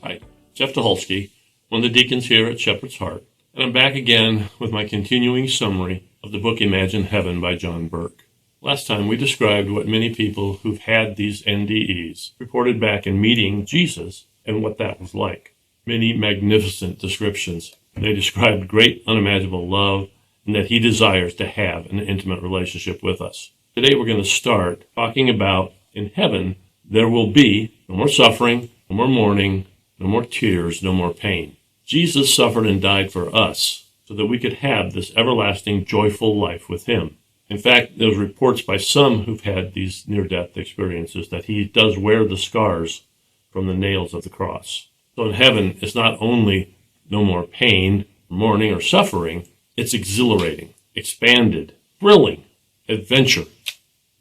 Hi, Jeff Tucholsky, one of the deacons here at Shepherd's Heart, and I'm back again with my continuing summary of the book Imagine Heaven by John Burke. Last time we described what many people who've had these NDEs reported back in meeting Jesus and what that was like. Many magnificent descriptions. They described great unimaginable love and that he desires to have an intimate relationship with us. Today we're going to start talking about in heaven there will be no more suffering, no more mourning, no more tears, no more pain. Jesus suffered and died for us so that we could have this everlasting, joyful life with him. In fact, there's reports by some who've had these near-death experiences that he does wear the scars from the nails of the cross. So in heaven, it's not only no more pain, mourning, or suffering, it's exhilarating, expanded, thrilling, adventure,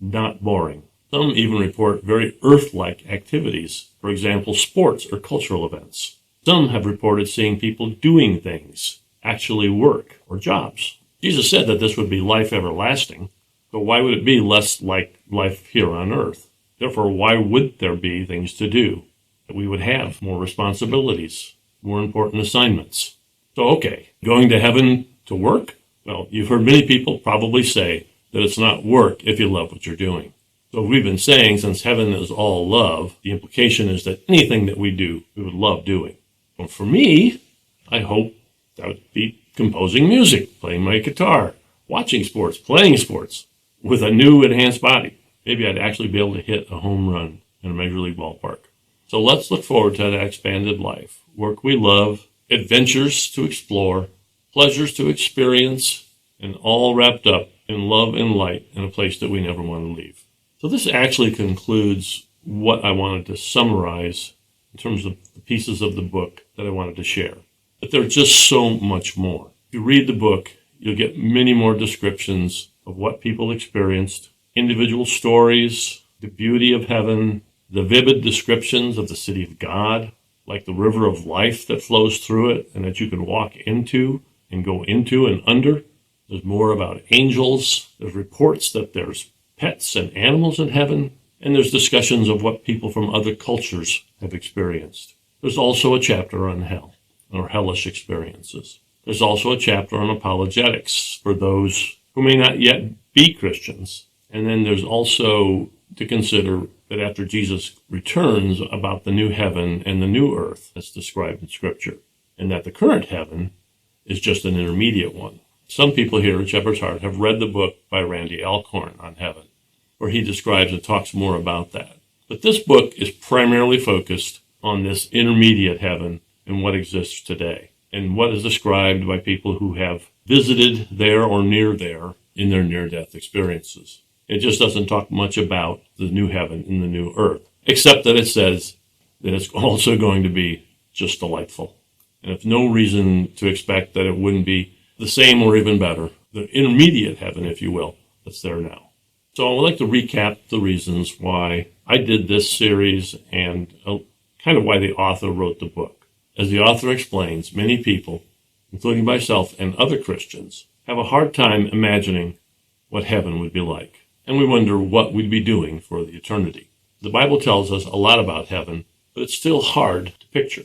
not boring. Some even report very earth-like activities, for example, sports or cultural events. Some have reported seeing people doing things, actually work or jobs. Jesus said that this would be life everlasting, so why would it be less like life here on earth? Therefore, why would there be things to do? That we would have more responsibilities, more important assignments. So, okay, going to heaven to work? Well, you've heard many people probably say that it's not work if you love what you're doing. So we've been saying since heaven is all love, the implication is that anything that we do, we would love doing. Well, for me, I hope that would be composing music, playing my guitar, watching sports, playing sports with a new enhanced body. Maybe I'd actually be able to hit a home run in a Major League ballpark. So let's look forward to that expanded life. Work we love, adventures to explore, pleasures to experience, and all wrapped up in love and light in a place that we never want to leave. So this actually concludes what I wanted to summarize in terms of the pieces of the book that I wanted to share. But there's just so much more. If you read the book, you'll get many more descriptions of what people experienced, individual stories, the beauty of heaven, the vivid descriptions of the city of God, like the river of life that flows through it and that you can walk into and go into and under. There's more about angels. There's reports that there's pets and animals in heaven, and there's discussions of what people from other cultures have experienced. There's also a chapter on hell, or hellish experiences. There's also a chapter on apologetics for those who may not yet be Christians. And then there's also to consider that after Jesus returns about the new heaven and the new earth that's described in Scripture, and that the current heaven is just an intermediate one. Some people here at Shepherd's Heart have read the book by Randy Alcorn on heaven, where he describes and talks more about that. But this book is primarily focused on this intermediate heaven and what exists today, and what is described by people who have visited there or near there in their near-death experiences. It just doesn't talk much about the new heaven and the new earth, except that it says that it's also going to be just delightful. And if no reason to expect that it wouldn't be the same or even better, the intermediate heaven, if you will, that's there now. So I would like to recap the reasons why I did this series and kind of why the author wrote the book. As the author explains, many people, including myself and other Christians, have a hard time imagining what heaven would be like. And we wonder what we'd be doing for the eternity. The Bible tells us a lot about heaven, but it's still hard to picture.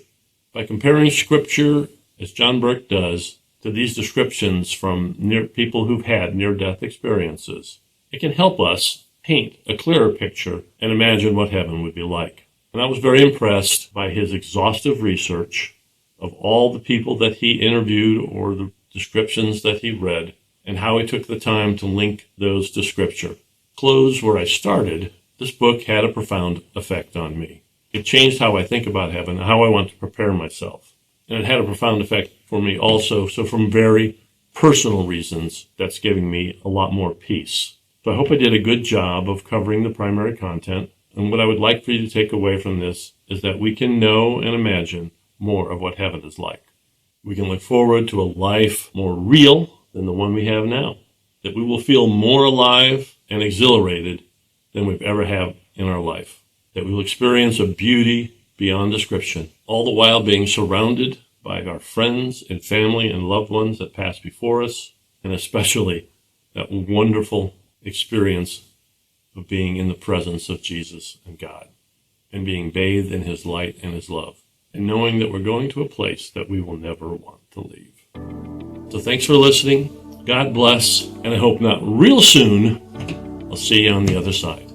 By comparing Scripture, as John Burke does, to these descriptions from people who've had near-death experiences, it can help us paint a clearer picture and imagine what heaven would be like. And I was very impressed by his exhaustive research of all the people that he interviewed or the descriptions that he read, and how he took the time to link those to Scripture. Close where I started, this book had a profound effect on me. It changed how I think about heaven and how I want to prepare myself. And it had a profound effect for me also, so from very personal reasons, that's giving me a lot more peace. So I hope I did a good job of covering the primary content, and what I would like for you to take away from this is that we can know and imagine more of what heaven is like. We can look forward to a life more real than the one we have now, that we will feel more alive and exhilarated than we've ever had in our life, that we will experience a beauty beyond description, all the while being surrounded by our friends and family and loved ones that pass before us, and especially that wonderful experience of being in the presence of Jesus and God, and being bathed in his light and his love. and knowing that we're going to a place that we will never want to leave. So thanks for listening. God bless, and I hope not real soon, I'll see you on the other side.